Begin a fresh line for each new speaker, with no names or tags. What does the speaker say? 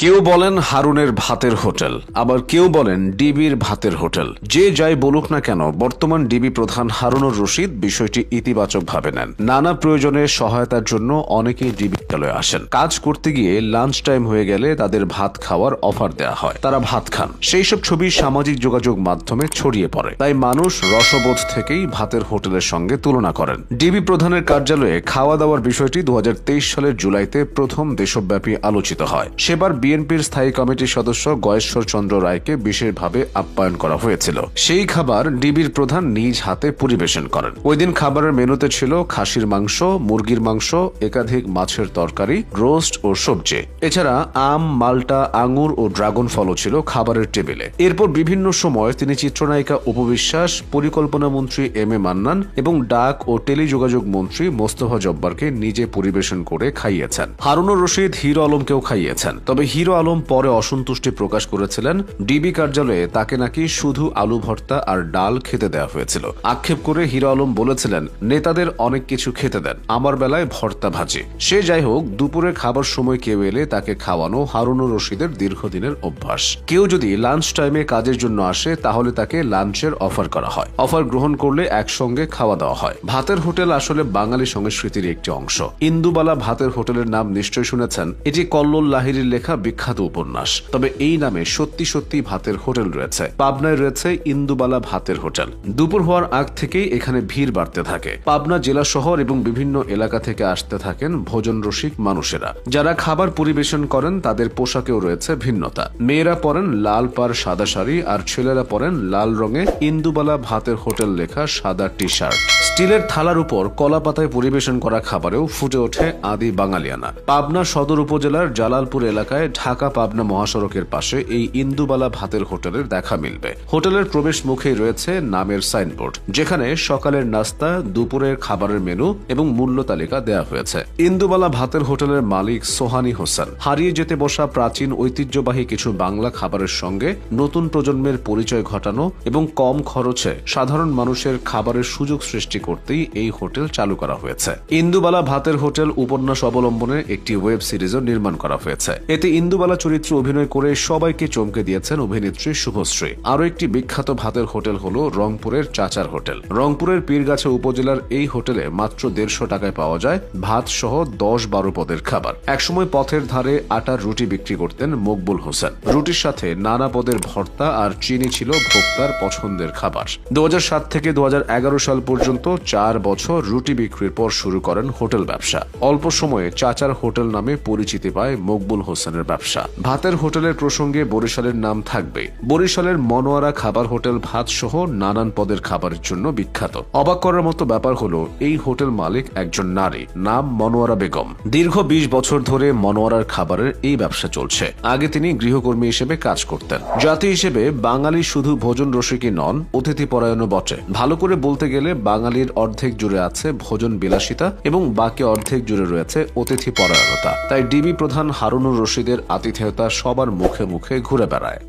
কেউ বলেন হারুনের ভাতের হোটেল, আবার কেউ বলেন ডিবির ভাতের হোটেল। যে যাই বলুক না কেন, বর্তমান ডিবি প্রধান হারুনুর রশিদ বিষয়টি ইতিবাচকভাবে নেন। নানা প্রয়োজনে সহায়তার জন্য অনেকেই ডিবি কার্যালয়ে আসেন। কাজ করতে গিয়ে লাঞ্চ টাইম হয়ে গেলে তাদের ভাত খাওয়ার অফার দেয়া হয়, তারা ভাত খান। সেই সব ছবি সামাজিক যোগাযোগ মাধ্যমে ছড়িয়ে পড়ে, তাই মানুষ রসবোধ থেকেই ভাতের হোটেলের সঙ্গে তুলনা করেন। ডিবি প্রধানের কার্যালয়ে খাওয়া দাওয়ার বিষয়টি 2023 সালের জুলাইতে প্রথম দেশব্যাপী আলোচিত হয়। সেবার বিএনপির স্থায়ী কমিটির সদস্য গয়েশ্বর চন্দ্র রায়কে বিশেষভাবে আপ্যায়ন করা হয়েছিল। সেই খাবার ডিবির প্রধান নিজ হাতে পরিবেশন করেন। ওই দিন খাবারের মেনুতে ছিল খাসির মাংস, মুরগির মাংস, একাধিক মাছের তরকারি, রোস্ট ও সবজি। এছাড়া আম, মাল্টা, আঙুর ও ড্রাগন ফলও ছিল খাবারের টেবিলে। এরপর বিভিন্ন সময় তিনি চিত্রনায়িকা উপবিশ্বাস, পরিকল্পনা মন্ত্রী এম এ মান্নান এবং ডাক ও টেলিযোগাযোগ মন্ত্রী মোস্তফা জব্বারকে নিজে পরিবেশন করে খাইয়েছেন। হারুনুর রশিদ হিরো আলমকেও খাইয়েছেন। তবে হিরো আলম পরে অসন্তুষ্টি প্রকাশ করেছিলেন, ডিবি কার্যালয়ে তাকে নাকি শুধু আলু ভর্তা আর ডাল খেতে দেওয়া হয়েছিল। আক্ষেপ করে হিরো আলম বলেছিলেন, নেতাদের অনেক কিছু খেতে দেন, আমার বেলায় ভর্তা ভাজি। সে যাই হোক, দুপুরে খাবার সময় কেউ এলে তাকে খাওয়ানো হারুনুর রশিদের দীর্ঘদিনের অভ্যাস। কেউ যদি লাঞ্চ টাইমে কাজের জন্য আসে, তাহলে তাকে লাঞ্চের অফার করা হয়। অফার গ্রহণ করলে একসঙ্গে খাওয়া দাওয়া হয়। ভাতের হোটেল আসলে বাঙালি সংস্কৃতির একটি অংশ। ইন্দুবালা ভাতের হোটেলের নাম নিশ্চয় শুনেছেন। এটি কল্লোল লাহিড়ীর লেখা বিখ্যাত উপন্যাস। তবে এই নামে সত্যি সত্যি ভাতের হোটেল রয়েছে। পাবনায় রয়েছে ইন্দুবালা ভাতের হোটেল। দুপুর হওয়ার আগ থেকেই এখানে ভিড় বাড়তে থাকে। পাবনা জেলা শহর এবং বিভিন্ন এলাকা থেকে আসতে থাকেন ভোজন রসিক মানুষেরা। যারা খাবার পরিবেশন করেন তাদের পোশাকেও রয়েছে ভিন্নতা। মেয়েরা পরেন লাল পাড় সাদা শাড়ি, আর ছেলেরা পরেন লাল রঙে ইন্দুবালা ভাতের হোটেল লেখা সাদা টি শার্ট। স্টিলের থালার উপর কলা পাতায় পরিবেশন করা খাবারেও ফুটে ওঠে আদি বাঙালিয়ানা। পাবনা সদর উপজেলার জালালপুর এলাকায় ঢাকা পাবনা মহাসড়কের পাশে এই ইন্দুবালা ভাতের হোটেলের দেখা মিলবে। হোটেলের প্রবেশ মুখেই রয়েছে নামের সাইনবোর্ড, যেখানে সকালের নাস্তা, দুপুরের খাবারের মেনু এবং মূল্য তালিকা দেয়া হয়েছে। ইন্দুবালা ভাতের হোটেলের মালিক সোহানি হোসেন হারিয়ে যেতে বসা প্রাচীন ঐতিহ্যবাহী কিছু বাংলা খাবারের সঙ্গে নতুন প্রজন্মের পরিচয় ঘটানো এবং কম খরচে সাধারণ মানুষের খাবারের সুযোগ সৃষ্টি করতেই এই হোটেল চালু করা হয়েছে। ইন্দুবালা ভাতের হোটেল উপন্যাস অবলম্বনে একটি ওয়েব সিরিজও নির্মাণ করা হয়েছে। এতে ইন্দুবালা চরিত্রে অভিনয় করে সবাইকে চমকে দিয়েছেন অভিনেত্রী শুভশ্রী। আরও একটি বিখ্যাত ভাতের হোটেল হলো রংপুরের চাচার হোটেল। রংপুরের পীরগাছা উপজেলার এই হোটেলে মাত্র 150 টাকায় পাওয়া যায় ভাত সহ 10-12 পদের খাবার। একসময় পথের ধারে আটার রুটি বিক্রি করতেন মকবুল হোসেন। রুটির সাথে নানা পদের ভর্তা আর চিনি ছিল ভোক্তার পছন্দের খাবার। 2007 থেকে 2011 সাল পর্যন্ত 4 বছর রুটি বিক্রির পর শুরু করেন হোটেল ব্যবসা। অল্প সময়ে চাচার হোটেল নামে পরিচিতি পায় মকবুল হোসেনের ব্যবসা। ভাতের হোটেলের প্রসঙ্গে বরিশালের নাম থাকবে। বরিশালের মনোয়ারা খাবার হোটেল ভাত সহ নানান পদের খাবারের জন্য বিখ্যাত। অবাক করার মতো ব্যাপার হলো, এই হোটেল মালিক একজন নারী, নাম মনোয়ারা বেগম। দীর্ঘ 20 বছর ধরে মনোয়ারার খাবারের এই ব্যবসা চলছে। আগে তিনি গৃহকর্মী হিসেবে কাজ করতেন। জাতি হিসেবে বাঙালি শুধু ভোজন রসিকই নন, অতিথি পরায়ণও বটে। ভালো করে বলতে গেলে বাঙালির অর্ধেক জুড়ে আছে ভোজন বিলাসিতা এবং বাকি অর্ধেক জুড়ে রয়েছে অতিথি পরায়ণতা। তাই ডিবি প্রধান হারুনুর রশিদের আতিথেয়তা সবার মুখে মুখে ঘুরে বেড়ায়।